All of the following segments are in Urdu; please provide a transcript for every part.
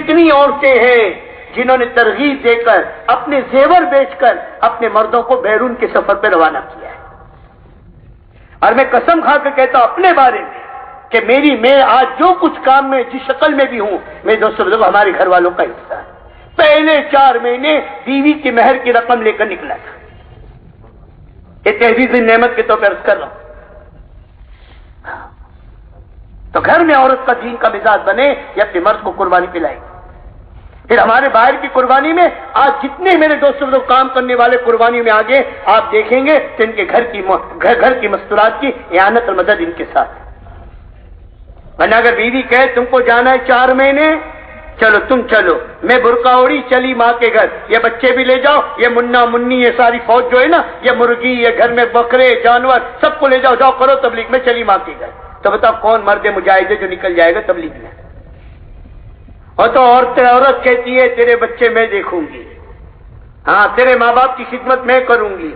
کتنی عورتیں ہیں جنہوں نے ترغیب دے کر اپنے زیور بیچ کر اپنے مردوں کو بیرون کے سفر پہ روانہ کیا ہے. اور میں قسم کھا کے کہتا ہوں اپنے بارے میں کہ میں آج جو کچھ کام میں جس شکل میں بھی ہوں، میرے دوستوں بزرگوں ہمارے گھر والوں کا حصہ ہے. پہلے 4 مہینے بیوی کی مہر کی رقم لے کر نکلا تھا. یہ تحریز نعمت کے طور پر عرض کر رہا ہوں. تو گھر میں عورت کا دین کا مزاج بنے یا اپنے مرد کو قربانی پلائے. پھر ہمارے باہر کی قربانی میں آج جتنے میرے دوستوں لوگ کام کرنے والے قربانی میں آگے آپ دیکھیں گے تو ان کے گھر کی مستورات کی اعانت اور مدد ان کے ساتھ. ورنہ اگر بیوی کہے تم کو جانا ہے 4 مہینے، چلو تم چلو، میں برقع اوڑی چلی ماں کے گھر، یہ بچے بھی لے جاؤ، یہ منا منی یہ ساری فوج جو ہے نا، یہ مرغی یہ گھر میں بکرے جانور سب کو لے جاؤ، جاؤ کرو تبلیغ میں چلی ماں کے گھر. تو بتاؤ کون مرد مجاہد ہے جو نکل جائے گا تبلیغ میں؟ اور تو عورت کہتی ہے تیرے بچے میں دیکھوں گی، ہاں تیرے ماں باپ کی خدمت میں کروں گی،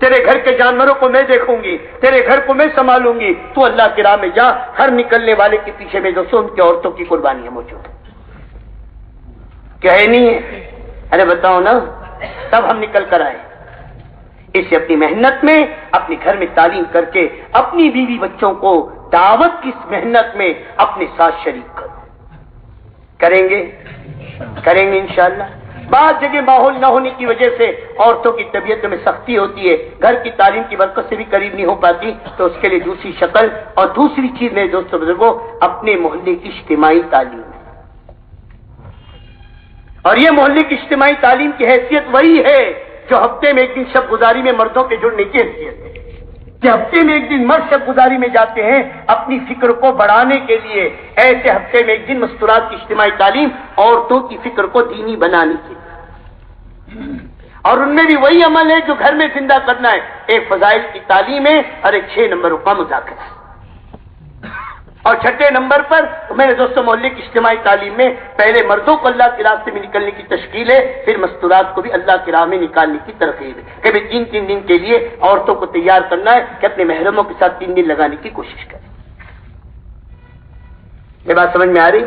تیرے گھر کے جانوروں کو میں دیکھوں گی، تیرے گھر کو میں سنبھالوں گی. تو اللہ کی راہ میں جا، ہر نکلنے والے کے پیچھے میں دوستوں ان کی عورتوں کی قربانیاں موجود ہیں. کیا ہے نہیں ہے؟ ارے بتاؤ نا، تب ہم نکل کر آئے. اسے اپنی محنت میں اپنے گھر میں تعلیم کر کے اپنی بیوی بچوں کو دعوت کی اس محنت میں اپنے ساتھ شریک کرو. کریں گے انشاءاللہ. بعض جگہ ماحول نہ ہونے کی وجہ سے عورتوں کی طبیعت میں سختی ہوتی ہے، گھر کی تعلیم کی برکت سے بھی قریب نہیں ہو پاتی، تو اس کے لیے دوسری شکل اور دوسری چیز میرے دوستوں بزرگوں اپنے محلے کی اجتماعی تعلیم ہے. اور یہ محلے کی اجتماعی تعلیم کی حیثیت وہی ہے جو ہفتے میں ایک دن شب گزاری میں مردوں کے جڑنے کی حیثیت ہے. کہ ہفتے میں ایک دن مرد شب گزاری میں جاتے ہیں اپنی فکر کو بڑھانے کے لیے، ایسے ہفتے میں ایک دن مستورات کی اجتماعی تعلیم عورتوں کی فکر کو دینی بنانے کے لیے. اور ان میں بھی وہی عمل ہے جو گھر میں زندہ کرنا ہے. ایک فضائل کی تعلیم ہے اور ایک 6 نمبر کا مذاکرہ ہے. اور 6 نمبر پر میرے دوستوں محلے کی اجتماعی تعلیم میں پہلے مردوں کو اللہ کے راستے میں نکلنے کی تشکیل ہے، پھر مستورات کو بھی اللہ کی راہ میں نکالنے کی ترغیب ہے کہ بھی 3 دن کے لیے عورتوں کو تیار کرنا ہے کہ اپنے محرموں کے ساتھ 3 دن لگانے کی کوشش کریں. یہ بات سمجھ میں آ رہی؟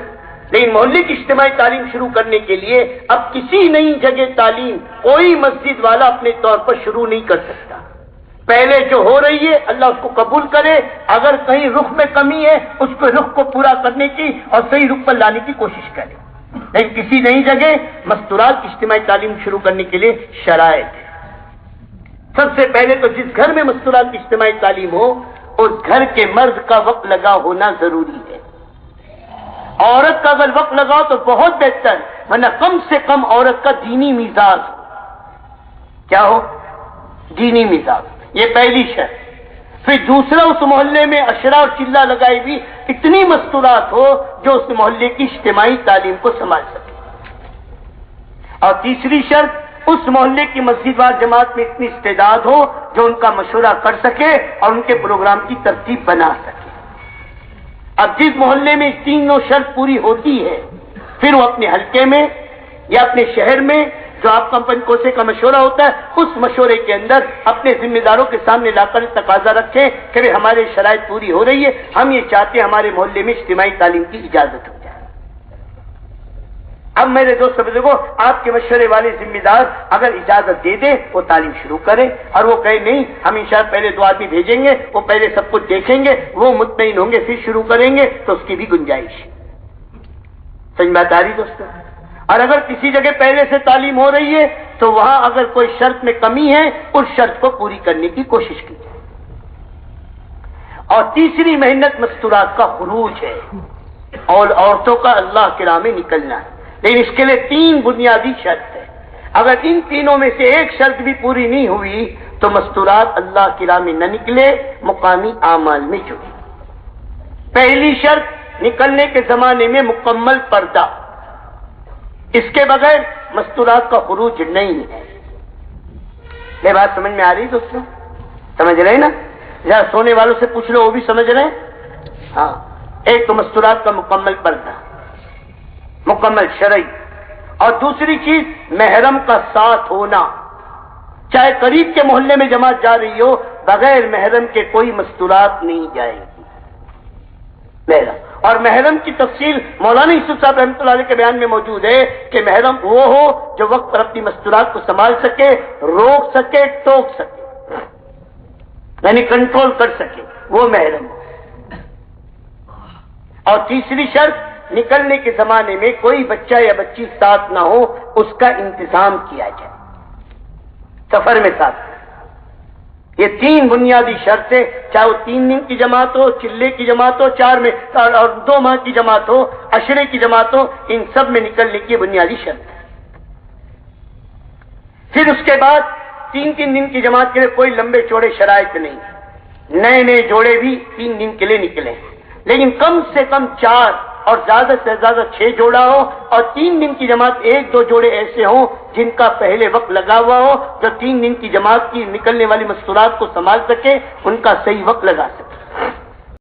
لیکن محلے کی اجتماعی تعلیم شروع کرنے کے لیے اب کسی نئی جگہ تعلیم کوئی مسجد والا اپنے طور پر شروع نہیں کر سکتا. پہلے جو ہو رہی ہے اللہ اس کو قبول کرے، اگر کہیں رخ میں کمی ہے اس کو رخ کو پورا کرنے کی اور صحیح رخ پر لانے کی کوشش کرے. لیکن کسی نئی جگہ مستورات کی اجتماعی تعلیم شروع کرنے کے لیے شرائط ہے. سب سے پہلے تو جس گھر میں مستورات کی اجتماعی تعلیم ہو اس گھر کے مرد کا وقت لگا ہونا ضروری ہے. عورت کا اگر وقت لگاؤ تو بہت بہتر، ورنہ کم سے کم عورت کا دینی مزاج ہو. کیا ہو؟ دینی مزاج. یہ پہلی شرط. پھر دوسرا، اس محلے میں اشرا اور چلہ لگائی بھی اتنی مستورات ہو جو اس محلے کی اجتماعی تعلیم کو سنبھال سکے. اور تیسری شرط، اس محلے کی مسجد و جماعت میں اتنی استعداد ہو جو ان کا مشورہ کر سکے اور ان کے پروگرام کی ترتیب بنا سکے. اب جس محلے میں 3 شرط پوری ہوتی ہے پھر وہ اپنے حلقے میں یا اپنے شہر میں جو آپ کا پنکوسے کا مشورہ ہوتا ہے اس مشورے کے اندر اپنے ذمہ داروں کے سامنے لا کر تقاضا رکھیں کہ ہماری شرائط پوری ہو رہی ہے، ہم یہ چاہتے ہیں ہمارے محلے میں اجتماعی تعلیم کی اجازت ہو جائے. اب میرے دوست بزرگوں، آپ کے مشورے والے ذمہ دار اگر اجازت دے دیں وہ تعلیم شروع کریں، اور وہ کہے نہیں ہم انشاءاللہ پہلے 2 آدمی بھیجیں گے، وہ پہلے سب کچھ دیکھیں گے، وہ مطمئن ہوں گے پھر شروع کریں گے، تو اس کی بھی گنجائش. سمجھ بات آ رہی دوستوں؟ اور اگر کسی جگہ پہلے سے تعلیم ہو رہی ہے تو وہاں اگر کوئی شرط میں کمی ہے اس شرط کو پوری کرنے کی کوشش کی جائے. اور تیسری محنت مستورات کا خروج ہے اور عورتوں کا اللہ کی راہ میں نکلنا ہے. لیکن اس کے لیے 3 بنیادی شرط ہے. اگر ان تینوں میں سے ایک شرط بھی پوری نہیں ہوئی تو مستورات اللہ کی راہ میں نہ نکلے، مقامی اعمال میں جڑے. پہلی شرط، نکلنے کے زمانے میں مکمل پردہ. اس کے بغیر مستورات کا خروج نہیں ہے. یہ بات سمجھ میں آ رہی دوستوں؟ سمجھ رہے نا؟ ذرا سونے والوں سے پوچھ لو، وہ بھی سمجھ رہے ہیں؟ ہاں. ایک تو مستورات کا مکمل پردہ، مکمل شرعی. اور دوسری چیز محرم کا ساتھ ہونا. چاہے قریب کے محلے میں جماعت جا رہی ہو، بغیر محرم کے کوئی مستورات نہیں جائے گی. محرم. اور محرم کی تفصیل مولانا یوسف صاحب رحمۃ اللہ علیہ کے بیان میں موجود ہے کہ محرم وہ ہو جو وقت پر اپنی مستورات کو سنبھال سکے، روک سکے، ٹوک سکے، یعنی کنٹرول کر سکے، وہ محرم ہو۔ اور تیسری شرط، نکلنے کے زمانے میں کوئی بچہ یا بچی ساتھ نہ ہو، اس کا انتظام کیا جائے، سفر میں ساتھ۔ یہ تین بنیادی شرطیں، چاہے وہ 3 دن کی جماعت ہو، چلے کی جماعت ہو، 4 میں اور 2 ماہ کی جماعت ہو، عشرے کی جماعت ہو، ان سب میں نکلنے کی بنیادی شرط ہے۔ پھر اس کے بعد 3 دن کی جماعت کے لیے کوئی لمبے چوڑے شرائط نہیں، نئے جوڑے بھی 3 دن کے لیے نکلیں، لیکن کم سے کم 4 اور زیادہ سے زیادہ 6 جوڑا ہو، اور 3 دن کی جماعت 1-2 جوڑے ایسے ہوں جن کا پہلے وقت لگا ہوا ہو، جو 3 دن کی جماعت کی نکلنے والی مستورات کو سنبھال سکے، ان کا صحیح وقت لگا سکے۔